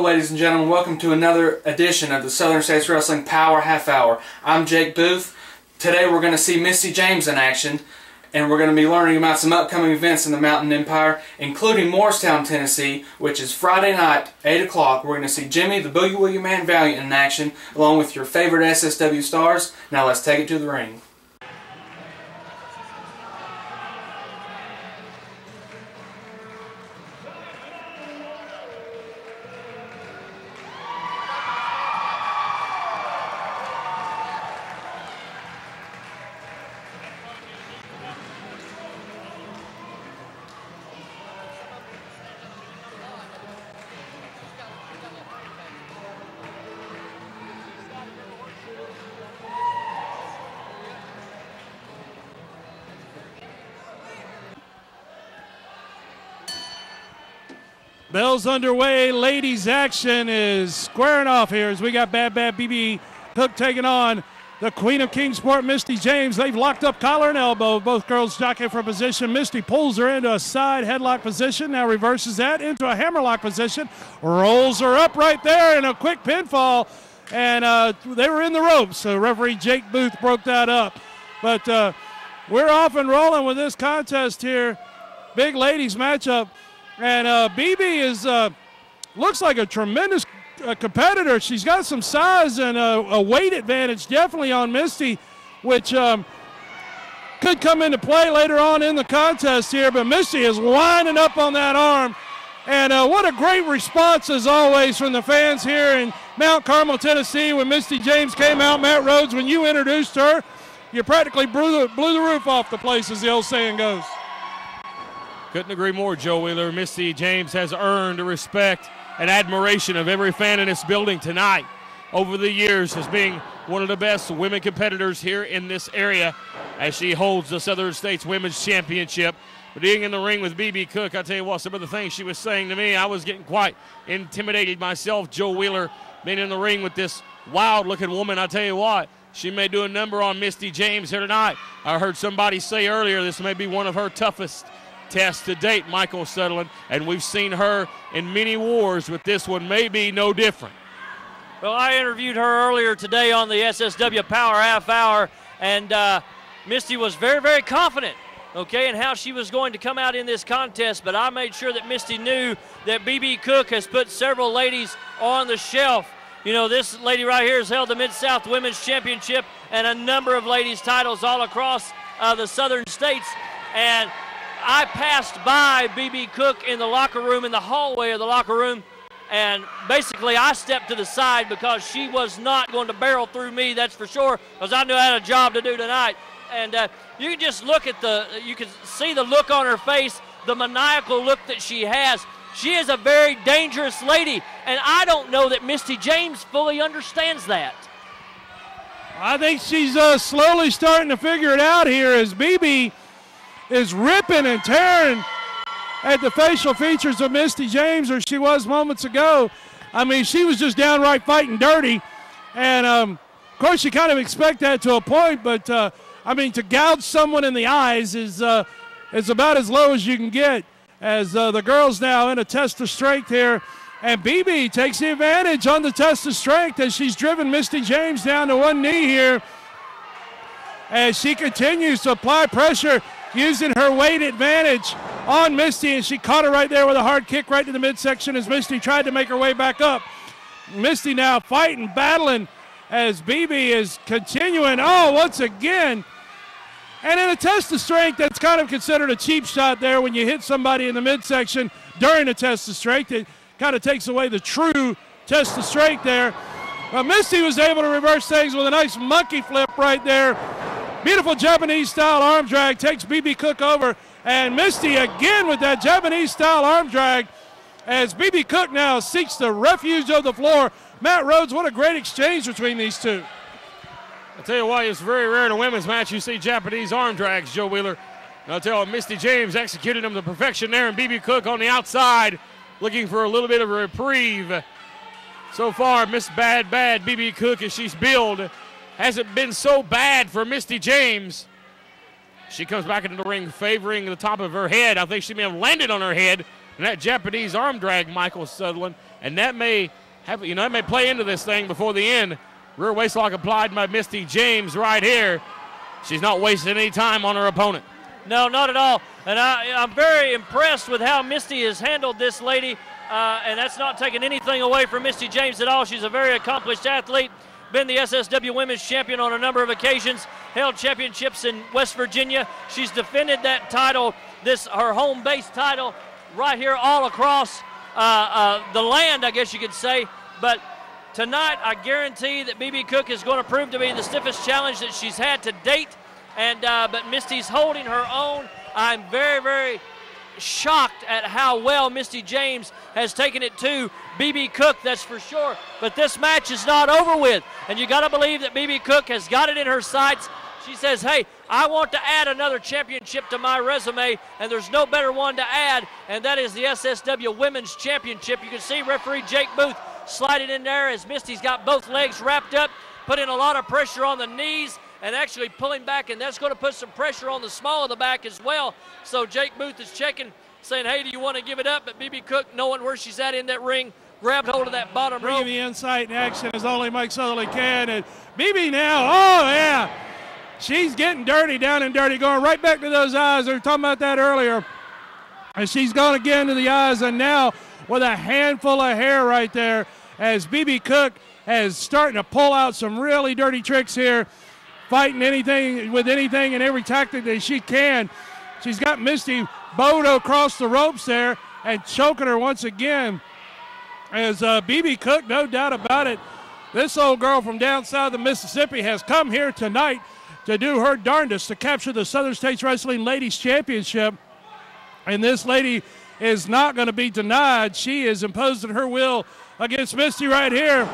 ladies and gentlemen. Welcome to another edition of the Southern States Wrestling Power Half Hour. I'm Jake Booth. Today we're going to see Misty James in action, and we're going to be learning about some upcoming events in the Mountain Empire, including Morristown, Tennessee, which is Friday night, 8 o'clock. We're going to see Jimmy, the Boogie Woogie Man Valiant in action, along with your favorite SSW stars. Now let's take it to the ring. Bell's underway. Ladies action is squaring off here as we got Bad BeBe Cook taking on the Queen of Kingsport, Misty James. They've locked up collar and elbow. Both girls jockeying for position. Misty pulls her into a side headlock position. Now reverses that into a hammerlock position. Rolls her up right there in a quick pinfall. And they were in the ropes. So referee Jake Booth broke that up. But we're off and rolling with this contest here. Big ladies matchup. And BeBe is looks like a tremendous competitor. She's got some size and a weight advantage definitely on Misty, which could come into play later on in the contest here. But Misty is winding up on that arm. And what a great response, as always, from the fans here in Mount Carmel, Tennessee. When Misty James came out, Matt Rhodes, when you introduced her, you practically blew the roof off the place, as the old saying goes. Couldn't agree more, Joe Wheeler. Misty James has earned the respect and admiration of every fan in this building tonight over the years as being one of the best women competitors here in this area as she holds the Southern States Women's Championship. But being in the ring with BeBe Cook, I tell you what, some of the things she was saying to me, I was getting quite intimidated myself, Joe Wheeler, being in the ring with this wild-looking woman. I tell you what, she may do a number on Misty James here tonight. I heard somebody say earlier this may be one of her toughest test to date, Michael Sutherland, and we've seen her in many wars, but this one may be no different. Well, I interviewed her earlier today on the SSW Power Half Hour, and Misty was very, very confident, okay, in how she was going to come out in this contest, but I made sure that Misty knew that BeBe Cook has put several ladies on the shelf. You know, this lady right here has held the Mid-South Women's Championship and a number of ladies' titles all across the southern states, and I passed by BeBe Cook in the locker room, in the hallway of the locker room, and basically I stepped to the side because she was not going to barrel through me, that's for sure, because I knew I had a job to do tonight. And you can just look at you can see the look on her face, the maniacal look that she has. She is a very dangerous lady, and I don't know that Misty James fully understands that. I think she's slowly starting to figure it out here as BeBe is ripping and tearing at the facial features of Misty James, or she was moments ago. I mean, she was just downright fighting dirty. And, of course, you kind of expect that to a point, but, I mean, to gouge someone in the eyes is about as low as you can get, as the girls now in a test of strength here. And BeBe takes the advantage on the test of strength as she's driven Misty James down to one knee here, as she continues to apply pressure using her weight advantage on Misty, and she caught her right there with a hard kick right to the midsection as Misty tried to make her way back up. Misty now fighting, battling, as BeBe is continuing, once again. And in a test of strength, that's kind of considered a cheap shot there when you hit somebody in the midsection during a test of strength. It kind of takes away the true test of strength there. But Misty was able to reverse things with a nice monkey flip right there. Beautiful Japanese-style arm drag takes BeBe Cook over, and Misty again with that Japanese-style arm drag as BeBe Cook now seeks the refuge of the floor. Matt Rhodes, what a great exchange between these two. I'll tell you what, it's very rare in a women's match you see Japanese arm drags, Joe Wheeler. And I'll tell you what, Misty James executed them to perfection there, and BeBe Cook on the outside looking for a little bit of a reprieve. So far, Miss Bad BeBe Cook, as she's billed, hasn't been so bad for Misty James. She comes back into the ring favoring the top of her head. I think she may have landed on her head. And that Japanese arm drag, Michael Sutherland, and that may have, that may play into this thing before the end. Rear waistlock applied by Misty James right here. She's not wasting any time on her opponent. No, not at all. And I'm very impressed with how Misty has handled this lady, and that's not taking anything away from Misty James at all. She's a very accomplished athlete, been the SSW Women's Champion on a number of occasions, held championships in West Virginia. She's defended that title, her home base title, right here all across the land, I guess you could say. But tonight, I guarantee that BeBe Cook is going to prove to be the stiffest challenge that she's had to date. And but Misty's holding her own. I'm very, very shocked at how well Misty James has taken it to BeBe Cook, that's for sure. But this match is not over with. And you got to believe that BeBe Cook has got it in her sights. She says, hey, I want to add another championship to my resume, and there's no better one to add, and that is the SSW Women's Championship. You can see referee Jake Booth sliding in there as Misty's got both legs wrapped up, putting a lot of pressure on the knees, and actually pulling back, and that's going to put some pressure on the small of the back as well. So Jake Booth is checking, saying, hey, do you want to give it up? But BeBe Cook, knowing where she's at in that ring, grabbed hold of that bottom rope. Bringing the insight and action as only Mike Sutherland can. And BeBe now, oh, yeah. She's getting dirty, down and dirty, going right back to those eyes. They were talking about that earlier. And she's gone again to the eyes, and now with a handful of hair right there as BeBe Cook is starting to pull out some really dirty tricks here, fighting anything with anything and every tactic that she can. She's got Misty bowed across the ropes there and choking her once again. As BeBe Cook, no doubt about it, this old girl from down south of Mississippi has come here tonight to do her darndest to capture the Southern States Wrestling Ladies Championship. And this lady is not going to be denied. She is imposing her will against Misty right here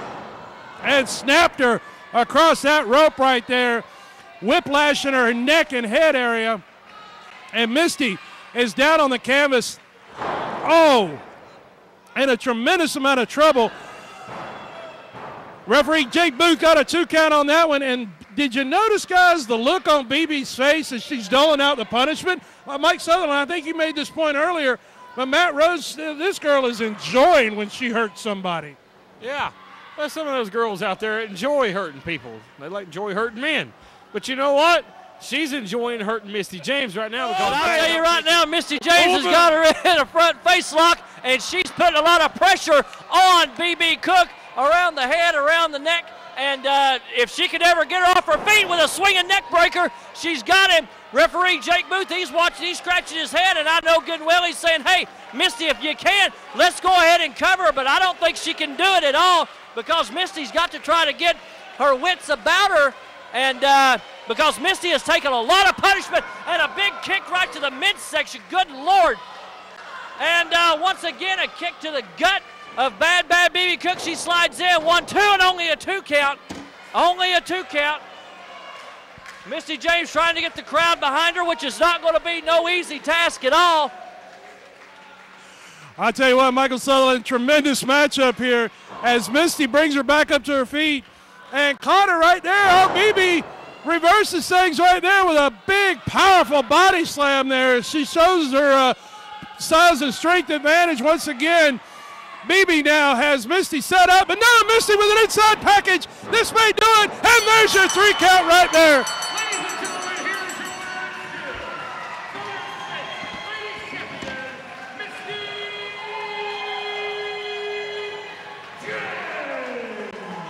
and snapped her across that rope right there, whiplashing her neck and head area. And Misty is down on the canvas. Oh, in a tremendous amount of trouble. Referee Jake Booth got a 2 count on that one. And did you notice, guys, the look on BeBe's face as she's doling out the punishment? Mike Sutherland, I think you made this point earlier, but Matt Rose, this girl is enjoying when she hurts somebody. Yeah. Well, some of those girls out there enjoy hurting people. They enjoy hurting men. But you know what? She's enjoying hurting Misty James right now. Because I'll tell you right now, Misty James has got her in a front face lock, and she's putting a lot of pressure on BeBe Cook around the head, around the neck. And if she could ever get her off her feet with a swinging neck breaker, she's got him. Referee Jake Booth, he's watching, he's scratching his head, and I know good and well he's saying, hey, Misty, if you can, let's go ahead and cover her. But I don't think she can do it at all because Misty's got to try to get her wits about her. And because Misty has taken a lot of punishment and a big kick right to the midsection. Good Lord. And once again, a kick to the gut of bad BeBe Cook. She slides in, 1-2, and only a 2 count. Only a 2 count. Misty James trying to get the crowd behind her, which is not going to be no easy task at all. I tell you what, Michael Sutherland, tremendous matchup here as Misty brings her back up to her feet and caught her right there. Oh, BeBe reverses things right there with a big, powerful body slam there. She shows her size and strength advantage once again. BeBe now has Misty set up, and now Misty with an inside package. This may do it, and there's your 3 count right there.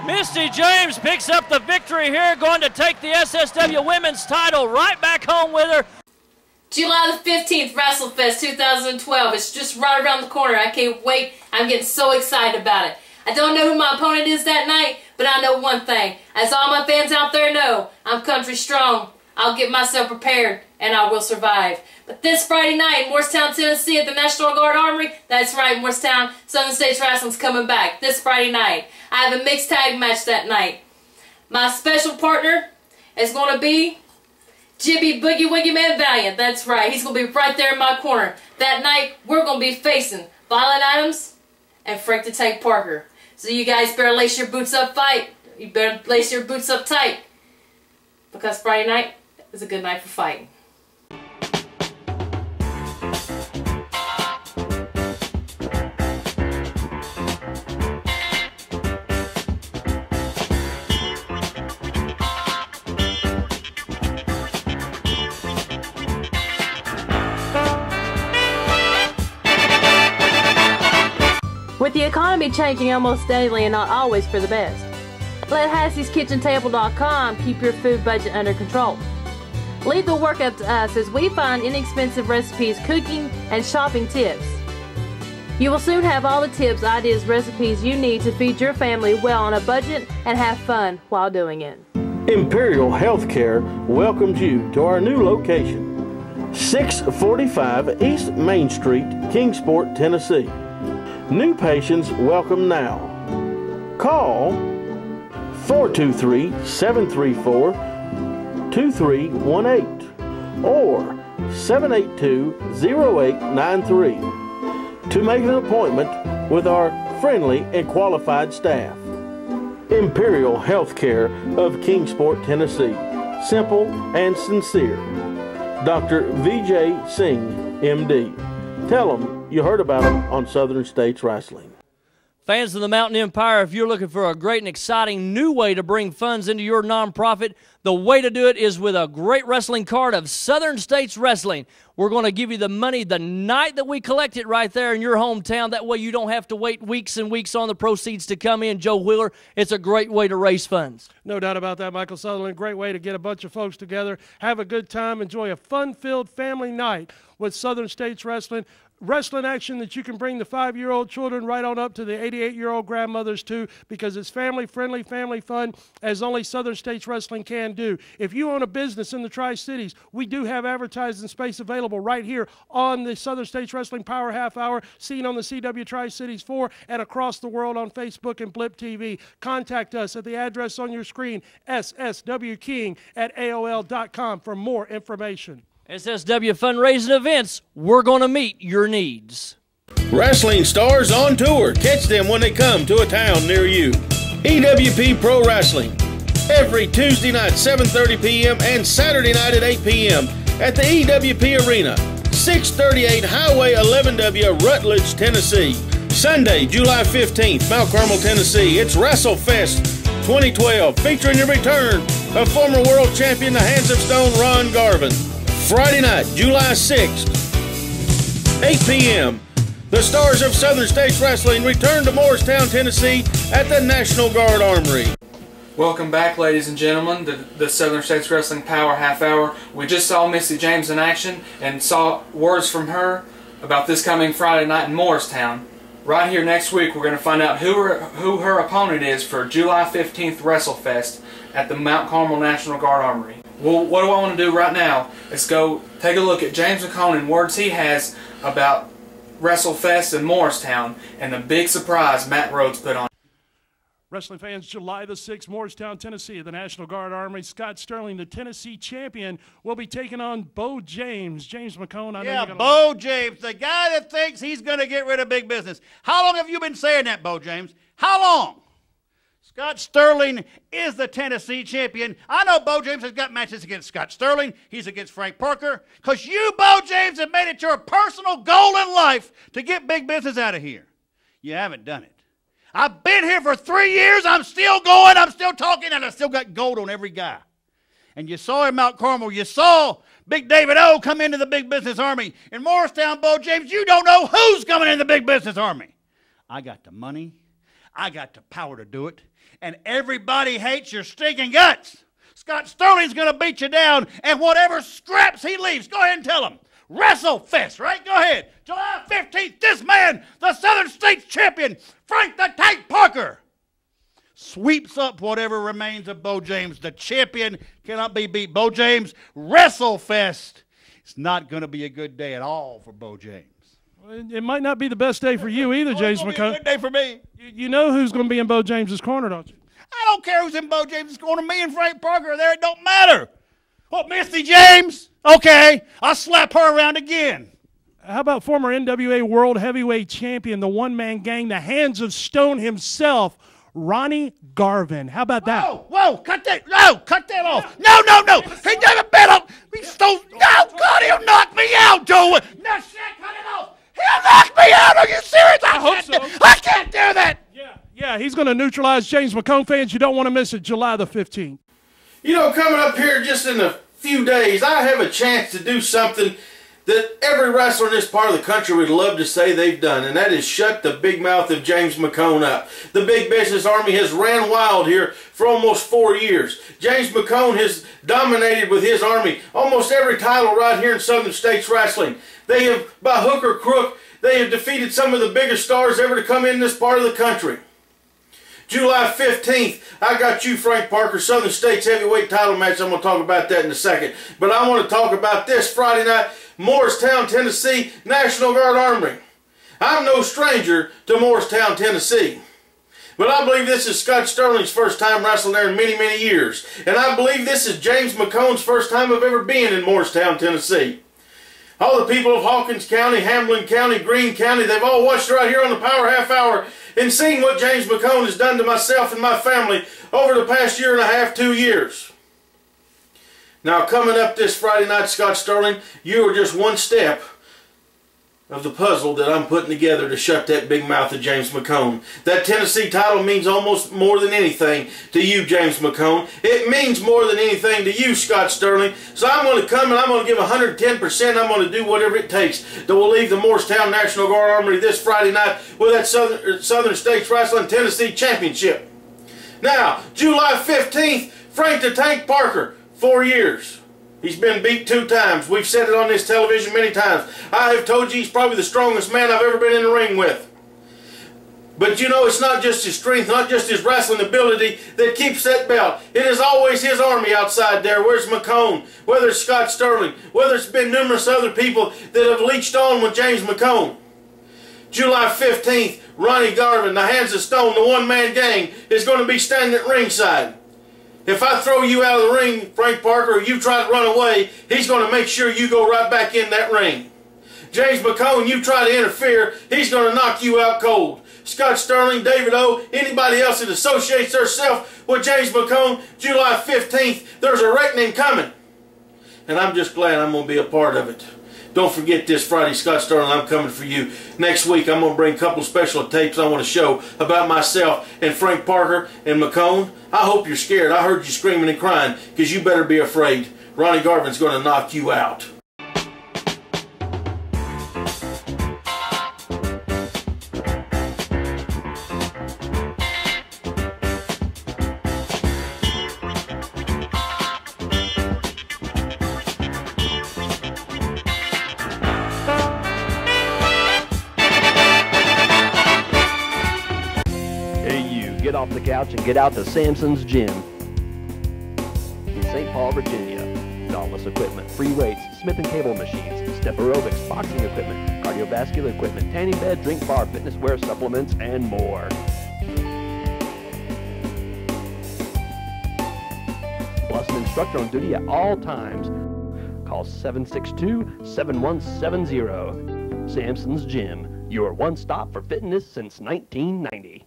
Misty James picks up the victory here, going to take the SSW Women's title right back home with her. July the 15th, WrestleFest 2012. It's just right around the corner. I can't wait. I'm getting so excited about it. I don't know who my opponent is that night, but I know one thing. As all my fans out there know, I'm country strong. I'll get myself prepared, and I will survive. But this Friday night in Morristown, Tennessee at the National Guard Armory, that's right, Morristown, Southern States Wrestling's coming back this Friday night. I have a mixed tag match that night. My special partner is going to be Jibby Boogie Woogie Man Valiant. That's right, he's going to be right there in my corner. That night, we're going to be facing Violent Adams and Frank the Tank Parker. So you guys better lace your boots up You better lace your boots up tight. Because Friday night is a good night for fighting. With the economy changing almost daily and not always for the best, let Hassie'sKitchenTable.com keep your food budget under control. Leave the work up to us as we find inexpensive recipes, cooking, and shopping tips. You will soon have all the tips, ideas, recipes you need to feed your family well on a budget and have fun while doing it. Imperial Healthcare welcomes you to our new location, 645 East Main Street, Kingsport, Tennessee. New patients welcome now. Call 423-734-2318 or 782-0893 to make an appointment with our friendly and qualified staff. Imperial Healthcare of Kingsport, Tennessee. Simple and sincere. Dr. Vijay Singh, MD. Tell them you heard about him on Southern States Wrestling. Fans of the Mountain Empire, if you're looking for a great and exciting new way to bring funds into your nonprofit, the way to do it is with a great wrestling card of Southern States Wrestling. We're going to give you the money the night that we collect it right there in your hometown. That way you don't have to wait weeks and weeks on the proceeds to come in. Joe Wheeler, it's a great way to raise funds. No doubt about that, Michael Sutherland. Great way to get a bunch of folks together, have a good time, enjoy a fun-filled family night with Southern States Wrestling. Wrestling action that you can bring the 5-year-old children right on up to the 88-year-old grandmothers too, because it's family-friendly, family fun, as only Southern States Wrestling can do. If you own a business in the Tri-Cities, we do have advertising space available right here on the Southern States Wrestling Power Half Hour, seen on the CW Tri-Cities 4 and across the world on Facebook and Blip TV. Contact us at the address on your screen, sswking@aol.com for more information. SSW fundraising events, we're going to meet your needs. Wrestling stars on tour. Catch them when they come to a town near you. EWP Pro Wrestling. Every Tuesday night, 7:30 p.m. and Saturday night at 8 p.m. at the EWP Arena, 638 Highway 11W, Rutledge, Tennessee. Sunday, July 15th, Mount Carmel, Tennessee. It's WrestleFest 2012, featuring the return of former world champion, the Hands of Stone, Ron Garvin. Friday night, July 6th, 8 p.m., the stars of Southern States Wrestling return to Morristown, Tennessee at the National Guard Armory. Welcome back, ladies and gentlemen, to the Southern States Wrestling Power Half Hour. We just saw Misty James in action and saw words from her about this coming Friday night in Morristown. Right here next week, we're going to find out who her opponent is for July 15th WrestleFest at the Mount Carmel National Guard Armory. Well, what do I want to do right now is go take a look at James McHone and words he has about WrestleFest in Morristown and the big surprise Matt Rhodes put on. Wrestling fans, July the 6th, Morristown, Tennessee, at the National Guard Armory. Scott Sterling, the Tennessee champion, will be taking on Beau James. James McHone, I know you're gonna... Beau James, the guy that thinks he's going to get rid of big business. How long have you been saying that, Beau James? How long? Scott Sterling is the Tennessee champion. I know Beau James has got matches against Scott Sterling. He's against Frank Parker. Because you, Beau James, have made it your personal goal in life to get big business out of here. You haven't done it. I've been here for 3 years. I'm still going. I'm still talking. And I still got gold on every guy. And you saw in Mount Carmel. You saw Big David O come into the big business army. In Morristown, Beau James, you don't know who's coming in the big business army. I got the money. I got the power to do it. And everybody hates your stinking guts. Scott Sterling's going to beat you down, and whatever scraps he leaves, go ahead and tell him. WrestleFest, right? Go ahead. July 15th, this man, the Southern States champion, Frank the Tank Parker, sweeps up whatever remains of Beau James. The champion cannot be beat. Beau James, WrestleFest. It's not going to be a good day at all for Beau James. It might not be the best day for you either, James McHone. It's going to be a good day for me. You know who's going to be in Beau James's corner, don't you? I don't care who's in Beau James's corner. Me and Frank Parker are there. It don't matter. What, Misty James? Okay, I'll slap her around again. How about former NWA World Heavyweight Champion, the one-man gang, the Hands of Stone himself, Ronnie Garvin? How about that? Whoa, cut that. No, cut that off. No. He never been up. He stole. No, God, he'll knock me out, Joe. No, shit, cut it off. He'll knock me out. Are you serious? I hope so. I can't do that. Yeah, he's going to neutralize James McHone. Fans, you don't want to miss it, July the 15th. You know, coming up here just in a few days, I have a chance to do something that every wrestler in this part of the country would love to say they've done, and that is shut the big mouth of James McHone up. The Big Business Army has ran wild here for almost 4 years. James McHone has dominated with his army almost every title right here in Southern States Wrestling. They have, by hook or crook, they have defeated some of the biggest stars ever to come in this part of the country. July 15th, I got you, Frank Parker, Southern States heavyweight title match. I'm going to talk about that in a second. But I want to talk about this Friday night, Morristown, Tennessee, National Guard Armory. I'm no stranger to Morristown, Tennessee. But I believe this is Scott Sterling's first time wrestling there in many, many years. And I believe this is James McHone's first time of ever being in Morristown, Tennessee. All the people of Hawkins County, Hamlin County, Greene County, they've all watched right here on the Power Half Hour and seen what James McHone has done to myself and my family over the past year and a half, 2 years. Now, coming up this Friday night, Scott Sterling, you are just one step of the puzzle that I'm putting together to shut that big mouth of James McHone. That Tennessee title means almost more than anything to you, James McHone. It means more than anything to you, Scott Sterling. So I'm going to come and I'm going to give 110%. I'm going to do whatever it takes to leave the Morristown National Guard Armory this Friday night with that Southern States Wrestling Tennessee Championship. Now, July 15th, Frank the Tank Parker, 4 years. He's been beat 2 times. We've said it on this television many times. I have told you he's probably the strongest man I've ever been in the ring with. But you know, it's not just his strength, not just his wrestling ability that keeps that belt. It is always his army outside there. Where's McHone? Whether it's Scott Sterling, whether it's been numerous other people that have leached on with James McHone. July 15th, Ronnie Garvin, the Hands of Stone, the one-man gang, is going to be standing at ringside. If I throw you out of the ring, Frank Parker, or you try to run away, he's going to make sure you go right back in that ring. James McHone, you try to interfere, he's going to knock you out cold. Scott Sterling, David O, anybody else that associates themselves with James McHone, July 15th, there's a reckoning coming. And I'm just glad I'm going to be a part of it. Don't forget this Friday, Scott Sterling, I'm coming for you. Next week, I'm going to bring a couple special tapes I want to show about myself and Frank Parker and McHone. I hope you're scared. I heard you screaming and crying, because you better be afraid. Ronnie Garvin's going to knock you out. Get off the couch and get out to Samson's Gym in St. Paul, Virginia. Dauntless equipment, free weights, Smith & Cable machines, step aerobics, boxing equipment, cardiovascular equipment, tanning bed, drink bar, fitness wear, supplements, and more. Plus an instructor on duty at all times. Call 762-7170. Samson's Gym, your one stop for fitness since 1990.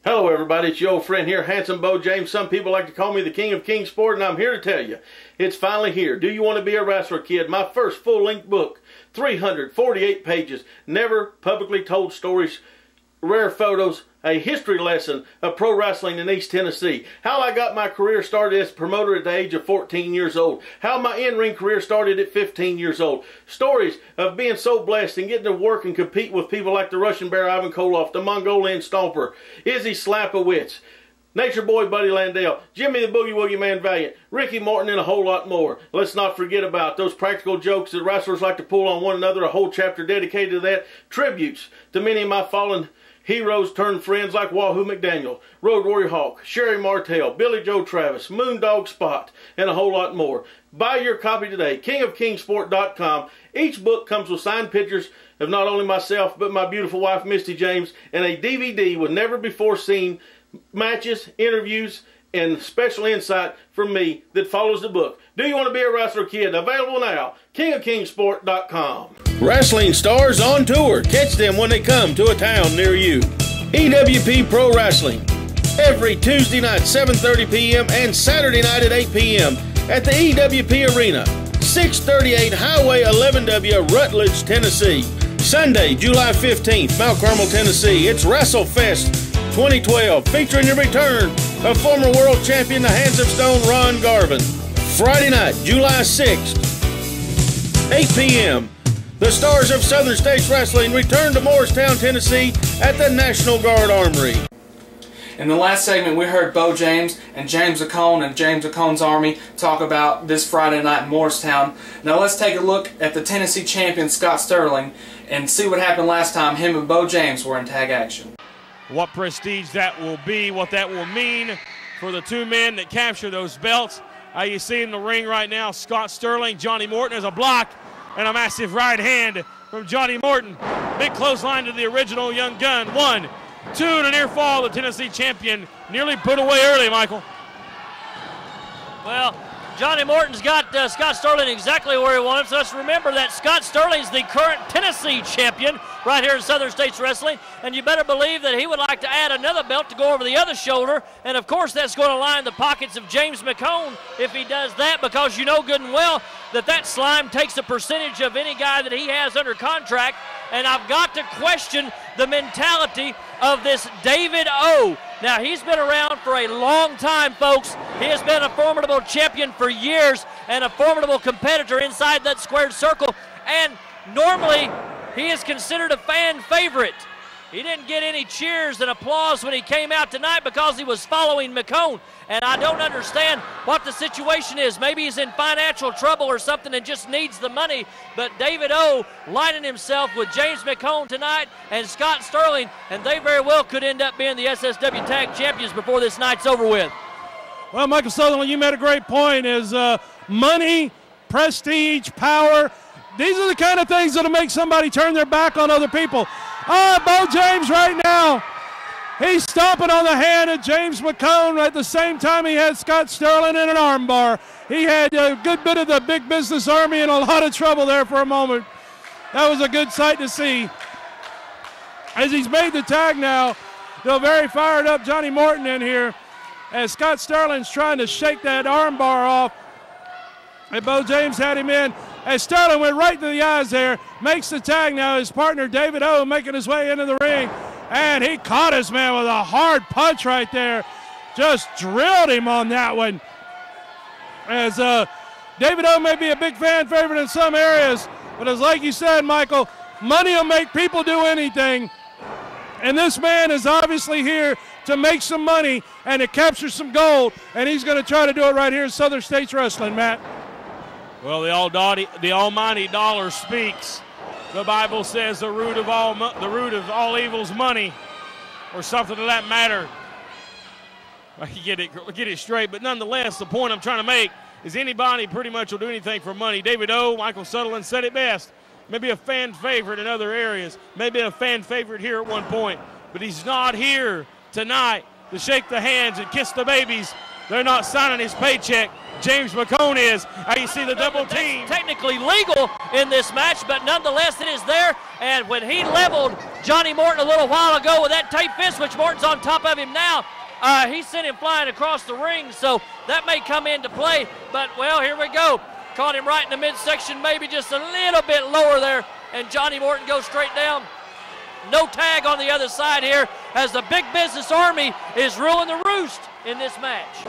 Hello everybody, it's your old friend here, Handsome Beau James. Some people like to call me the King of King Sport, and I'm here to tell you, it's finally here. Do you want to be a wrestler, kid? My first full-length book, 348 pages, never publicly told stories, rare photos, a history lesson of pro wrestling in East Tennessee. How I got my career started as a promoter at the age of 14 years old. How my in-ring career started at 15 years old. Stories of being so blessed and getting to work and compete with people like the Russian Bear Ivan Koloff, the Mongolian Stomper, Izzy Slapowitz, Nature Boy Buddy Landell, Jimmy the Boogie Woogie Man Valiant, Ricky Morton, and a whole lot more. Let's not forget about those practical jokes that wrestlers like to pull on one another, a whole chapter dedicated to that. Tributes to many of my fallen heroes turned friends like Wahoo McDaniel, Road Warrior Hawk, Sherry Martell, Billy Joe Travis, Moondog Spot, and a whole lot more. Buy your copy today, kingofkingsport.com. Each book comes with signed pictures of not only myself, but my beautiful wife, Misty James, and a DVD with never before seen matches, interviews, and special insight from me that follows the book. Do you want to be a wrestler, kid? Available now, kingofkingsport.com. Wrestling stars on tour. Catch them when they come to a town near you. EWP Pro Wrestling. Every Tuesday night, 7:30 p.m. and Saturday night at 8 p.m. at the EWP Arena, 638 Highway 11W, Rutledge, Tennessee. Sunday, July 15th, Mount Carmel, Tennessee. It's WrestleFest 2012, featuring the return of former world champion, the Hands of Stone, Ron Garvin. Friday night, July 6th, 8 p.m., the Stars of Southern States Wrestling return to Morristown, Tennessee at the National Guard Armory. In the last segment, we heard Beau James and James McHone and James McHone's Army talk about this Friday night in Morristown. Now let's take a look at the Tennessee champion, Scott Sterling, and see what happened last time him and Beau James were in tag action. What prestige that will be, what that will mean for the two men that capture those belts. You see in the ring right now, Scott Sterling, Johnny Morton has a block and a massive right hand from Johnny Morton. Big clothesline to the original Young Gun. 1, 2, and a near fall. The Tennessee champion nearly put away early, Michael. Well, Johnny Morton's got Scott Sterling exactly where he wanted, so let's remember that Scott Sterling's the current Tennessee champion right here in Southern States Wrestling, and you better believe that he would like to add another belt to go over the other shoulder, and of course that's going to line the pockets of James McHone if he does that, because you know good and well that slime takes a percentage of any guy that he has under contract, and I've got to question the mentality of this David O. Now, he's been around for a long time, folks. He has been a formidable champion for years and a formidable competitor inside that squared circle. And normally, he is considered a fan favorite. He didn't get any cheers and applause when he came out tonight because he was following McHone. And I don't understand what the situation is. Maybe he's in financial trouble or something and just needs the money. But David O lining himself with James McHone tonight and Scott Sterling, and they very well could end up being the SSW Tag Champions before this night's over with. Well, Michael Sutherland, you made a great point. Is money, prestige, power. These are the kind of things that'll make somebody turn their back on other people. Beau James right now. He's stomping on the hand of James McHone at the same time he had Scott Sterling in an arm bar. He had a good bit of the big business army in a lot of trouble there for a moment. That was a good sight to see. As he's made the tag now, they're very fired up Johnny Morton in here as Scott Sterling's trying to shake that arm bar off. And Beau James had him in. As Sterling went right to the eyes there, makes the tag now. His partner David O making his way into the ring. And he caught his man with a hard punch right there. Just drilled him on that one. As David O may be a big fan favorite in some areas, but as like you said, Michael, money will make people do anything. And this man is obviously here to make some money and to capture some gold. And he's going to try to do it right here in Southern States Wrestling, Matt. Well, the almighty dollar speaks. The Bible says the root of all evil's money, or something of that matter. I can get it straight, but nonetheless, the point I'm trying to make is anybody pretty much will do anything for money. David O, Michael Sutherland said it best. Maybe a fan favorite in other areas, maybe a fan favorite here at one point, but he's not here tonight to shake the hands and kiss the babies. They're not signing his paycheck. James McHone is. How you see the double team. That's technically legal in this match, but nonetheless it is there. And when he leveled Johnny Morton a little while ago with that tape fist, which Morton's on top of him now, he sent him flying across the ring, so that may come into play. But, well, here we go. Caught him right in the midsection, maybe just a little bit lower there, and Johnny Morton goes straight down. No tag on the other side here as the big business army is ruling the roost in this match.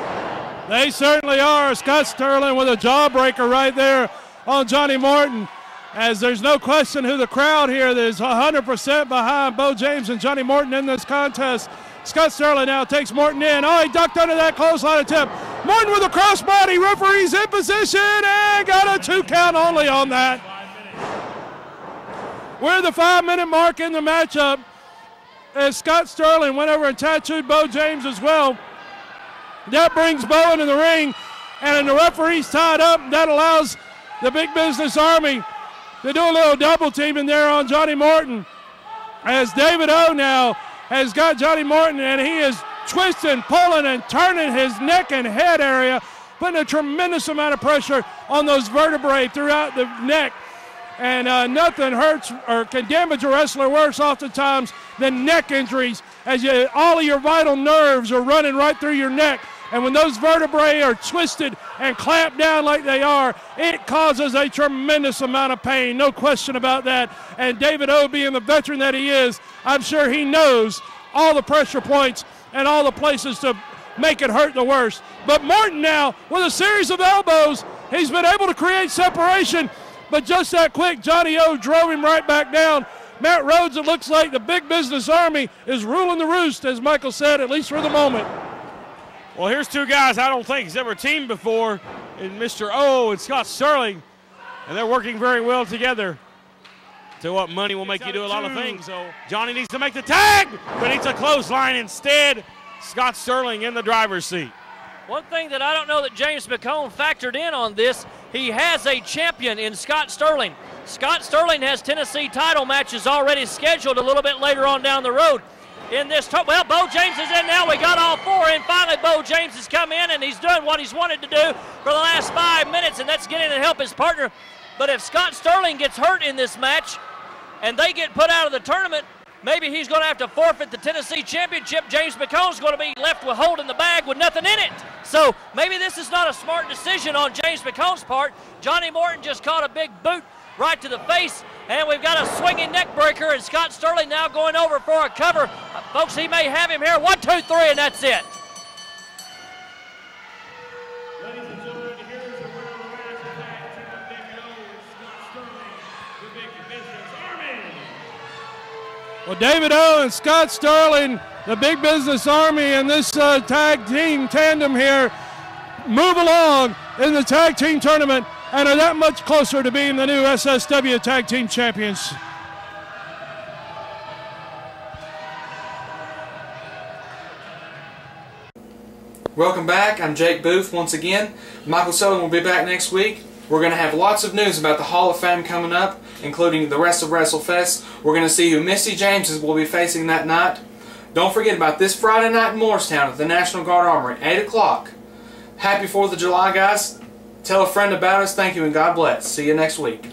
They certainly are. Scott Sterling with a jawbreaker right there on Johnny Morton. As there's no question who the crowd here that is 100% behind Beau James and Johnny Morton in this contest. Scott Sterling now takes Morton in. Oh, he ducked under that clothesline attempt. Morton with a crossbody. Referee's in position and got a 2 count only on that. We're the 5-minute mark in the matchup as Scott Sterling went over and tattooed Beau James as well. That brings Beau into the ring, and the referee's tied up. That allows the big business army to do a little double teaming there on Johnny Morton. As David O now has got Johnny Morton, and he is twisting, pulling, and turning his neck and head area, putting a tremendous amount of pressure on those vertebrae throughout the neck. And nothing hurts or can damage a wrestler worse oftentimes than neck injuries, as all of your vital nerves are running right through your neck And when those vertebrae are twisted and clamped down like they are, it causes a tremendous amount of pain, no question about that. And David O, being the veteran that he is, I'm sure he knows all the pressure points and all the places to make it hurt the worst. But Morton now, with a series of elbows, he's been able to create separation, but just that quick, Johnny O drove him right back down. Matt Rhodes, it looks like the Big Business Army is ruling the roost, as Michael said, at least for the moment. Well, here's two guys I don't think has ever teamed before, in Mr. O and Scott Sterling, and they're working very well together. Tell you what, money will make you do a lot of things. So Johnny needs to make the tag, but it's a clothesline instead. Scott Sterling in the driver's seat. One thing that I don't know that James McHone factored in on this, he has a champion in Scott Sterling. Scott Sterling has Tennessee title matches already scheduled a little bit later on down the road. In this, well, Beau James is in now. We got all four, and finally Beau James has come in, and he's doing what he's wanted to do for the last 5 minutes, and that's get in and help his partner. But if Scott Sterling gets hurt in this match, and they get put out of the tournament, maybe he's going to have to forfeit the Tennessee Championship. James McHone's going to be left with holding the bag with nothing in it. So maybe this is not a smart decision on James McHone's part. Johnny Morton just caught a big boot right to the face, and we've got a swinging neck breaker, and Scott Sterling now going over for a cover. Folks, he may have him here. 1, 2, 3, and that's it. Ladies and gentlemen, here's the winner of the match, the tag team of BeBe Cook, Scott Sterling, the Big Business Army. Well, David O and Scott Sterling, the Big Business Army, and this tag team tandem here move along in the tag team tournament and are that much closer to being the new SSW Tag Team Champions. Welcome back. I'm Jake Booth once again. Michael Sullivan will be back next week. We're going to have lots of news about the Hall of Fame coming up, including the rest of WrestleFest. We're going to see who Misty James will be facing that night. Don't forget about this Friday night in Morristown at the National Guard Armory, 8 o'clock. Happy 4th of July, guys. Tell a friend about us. Thank you, and God bless. See you next week.